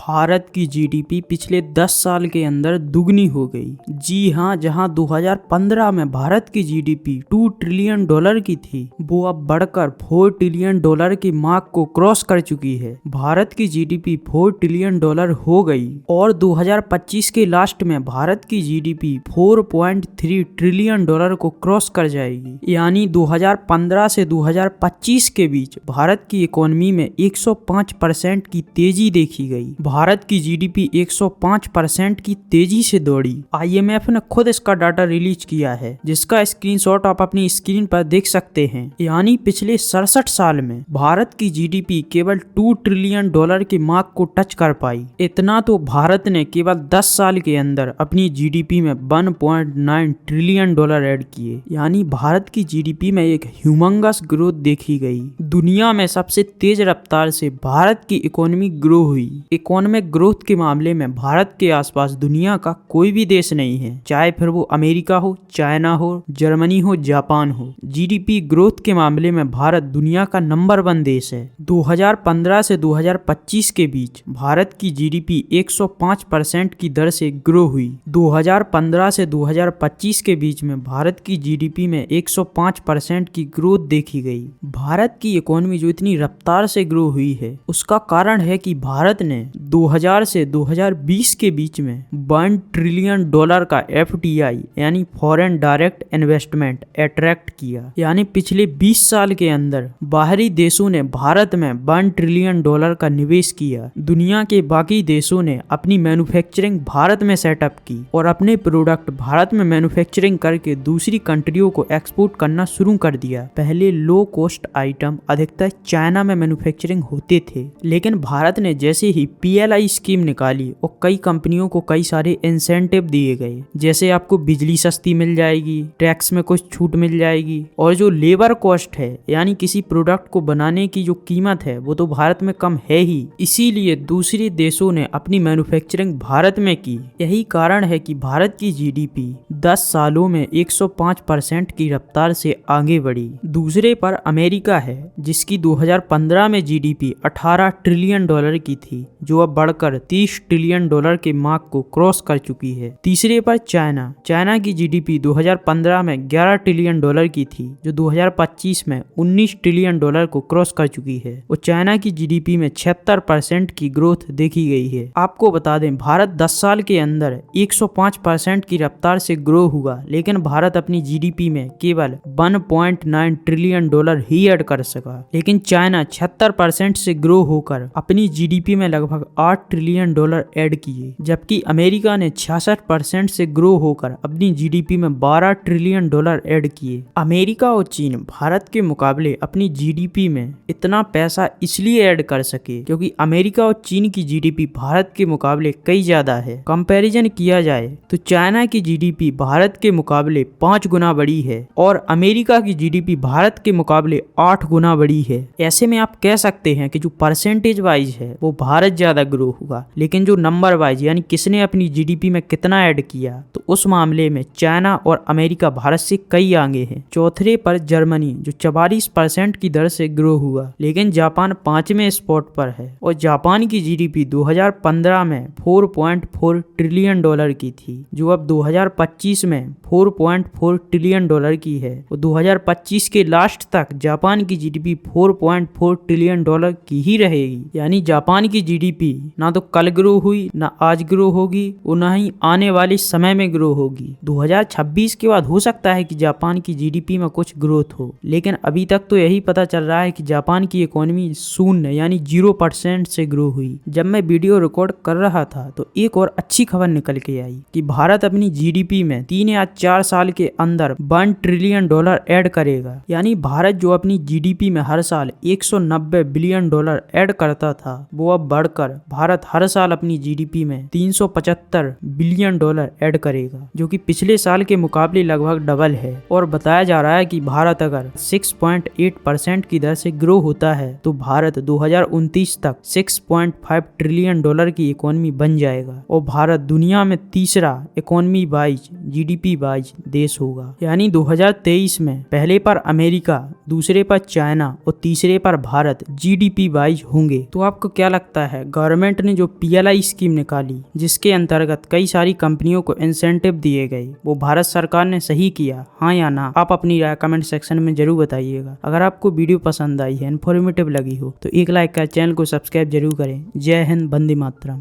भारत की जीडीपी पिछले 10 साल के अंदर दुगनी हो गई। जी हाँ, जहां 2015 में भारत की जीडीपी $2 ट्रिलियन की थी, वो अब बढ़कर $4 ट्रिलियन की मार्क को क्रॉस कर चुकी है। भारत की जीडीपी $4 ट्रिलियन हो गई और 2025 के लास्ट में भारत की जीडीपी $4.3 ट्रिलियन को क्रॉस कर जाएगी। यानी 2015 से 2025 के बीच भारत की इकोनॉमी में 105% की तेजी देखी गई। भारत की जीडीपी 105% की तेजी से दौड़ी। IMF ने खुद इसका डाटा रिलीज किया है, जिसका स्क्रीनशॉट आप अपनी स्क्रीन पर देख सकते हैं। यानी पिछले 67 साल में भारत की जीडीपी केवल $2 ट्रिलियन की मार्क को टच कर पाई। इतना तो भारत ने केवल 10 साल के अंदर अपनी जीडीपी में $1.9 ट्रिलियन ऐड किए। यानी भारत की जीडीपी में एक ह्यूमंगस ग्रोथ देखी गई। दुनिया में सबसे तेज रफ्तार से भारत की इकोनॉमी ग्रो हुई। इकोनॉमिक ग्रोथ के मामले में भारत के आसपास दुनिया का कोई भी देश नहीं है, चाहे फिर वो अमेरिका हो, चाइना हो, जर्मनी हो, जापान हो। जीडीपी ग्रोथ के मामले में भारत दुनिया का नंबर 1 देश है। 2015 से 2025 के बीच भारत की जीडीपी 105% की दर से ग्रो हुई। 2015 से 2025 के बीच में भारत की जीडीपी में 105% की ग्रोथ देखी गई। भारत की इकोनॉमी जो इतनी रफ्तार से ग्रो हुई है, उसका कारण है कि भारत ने 2000 से 2020 के बीच में $1 ट्रिलियन का FDI यानी फॉरेन डायरेक्ट इन्वेस्टमेंट अट्रैक्ट किया। यानी पिछले 20 साल के अंदर बाहरी देशों ने भारत में $1 ट्रिलियन का निवेश किया। दुनिया के बाकी देशों ने अपनी मैन्युफैक्चरिंग भारत में सेटअप की और अपने प्रोडक्ट भारत में मैन्युफैक्चरिंग करके दूसरी कंट्रियों को एक्सपोर्ट करना शुरू कर दिया। पहले लो कॉस्ट आइटम अधिकतर चाइना में मैन्युफैक्चरिंग होते थे, लेकिन भारत ने जैसे ही PLI स्कीम निकाली और कई कंपनियों को कई सारे इंसेंटिव दिए गए, जैसे आपको बिजली सस्ती मिल जाएगी, टैक्स में कुछ छूट मिल जाएगी, और जो लेबर कॉस्ट है यानी किसी प्रोडक्ट को बनाने की जो कीमत है वो तो भारत में कम है ही। इसीलिए दूसरे देशों ने अपनी मैन्युफैक्चरिंग भारत में की। यही कारण है कि भारत की जीडीपी 10 सालों में 105% की रफ्तार से आगे बढ़ी। दूसरे पर अमेरिका है, जिसकी 2015 में जीडीपी $18 ट्रिलियन की थी, जो अब बढ़कर $30 ट्रिलियन के मार्क को क्रॉस कर चुकी है। तीसरे पर चाइना की जीडीपी 2015 में $11 ट्रिलियन की थी, जो 2025 में $19 ट्रिलियन को क्रॉस कर चुकी है और चाइना की जीडीपी में 76% की ग्रोथ देखी गई है। आपको बता दें, भारत 10 साल के अंदर 105% की रफ्तार से ग्रो हुआ, लेकिन भारत अपनी जीडीपी में केवल $1.9 ट्रिलियन ही ऐड कर सका। लेकिन चाइना 76% से ग्रो होकर अपनी जीडीपी में लगभग $8 ट्रिलियन ऐड किए, जबकि अमेरिका ने 66% से ग्रो होकर अपनी जीडीपी में $12 ट्रिलियन ऐड किए। अमेरिका और चीन भारत के मुकाबले अपनी जीडीपी में इतना पैसा इसलिए ऐड कर सके क्योंकि अमेरिका और चीन की जीडीपी भारत के मुकाबले कई ज्यादा है। कंपैरिजन किया जाए तो चाइना की जीडीपी भारत के मुकाबले 5 गुना बड़ी है और अमेरिका की जीडीपी भारत के मुकाबले 8 गुना बड़ी है। ऐसे में आप कह सकते हैं कि जो परसेंटेज वाइज है वो भारत ज्यादा ग्रो होगा, लेकिन जो नंबर वाइज यानी किसने अपनी जीडीपी में कितना ऐड किया, तो उस मामले में चाइना और अमेरिका भारत से कई आगे हैं। चौथे पर जर्मनी, जो 44% की दर से ग्रो हुआ, लेकिन जापान 5वें स्पॉट पर है और जापान की जीडीपी 2015 में $4.4 ट्रिलियन की थी, जो अब 2025 में $4.4 ट्रिलियन की है और 2025 के लास्ट तक जापान की जीडीपी $4.4 ट्रिलियन की ही रहेगी। यानी जापान की जीडीपी ना तो कल ग्रो हुई, ना आज ग्रो होगी और ना ही आने वाले समय में ग्रो होगी। 2026 के बाद हो सकता है कि जापान की जीडीपी में कुछ ग्रोथ हो, लेकिन अभी तक तो यही पता चल रहा है कि जापान की इकोनॉमी शून्य यानी 0% से ग्रो हुई। जब मैं वीडियो रिकॉर्ड कर रहा था तो एक और अच्छी खबर निकल के आई कि भारत अपनी जीडीपी में 3 या 4 साल के अंदर $1 ट्रिलियन ऐड करेगा। यानी भारत जो अपनी जीडीपी में हर साल $190 बिलियन ऐड करता था, वो अब बढ़कर भारत हर साल अपनी जीडीपी में $375 बिलियन ऐड करेगा, जो कि पिछले साल के मुकाबले लगभग डबल है। और बताया जा रहा है कि भारत अगर 6.8% की दर से ग्रो होता है तो भारत 2029 तक $6.5 ट्रिलियन की इकोनॉमी बन जाएगा और भारत दुनिया में तीसरा इकोनॉमी वाइज जीडीपी वाइज देश होगा। यानी 2023 में पहले पर अमेरिका, दूसरे पर चाइना और तीसरे पर भारत जीडीपी वाइज होंगे। तो आपको क्या लगता है, गवर्नमेंट गवर्नमेंट ने जो PLI स्कीम निकाली जिसके अंतर्गत कई सारी कंपनियों को इंसेंटिव दिए गए, वो भारत सरकार ने सही किया, हाँ या ना? आप अपनी राय कमेंट सेक्शन में जरूर बताइएगा। अगर आपको वीडियो पसंद आई है, इन्फॉर्मेटिव लगी हो तो एक लाइक कर चैनल को सब्सक्राइब जरूर करें। जय हिंद, वंदे मातरम।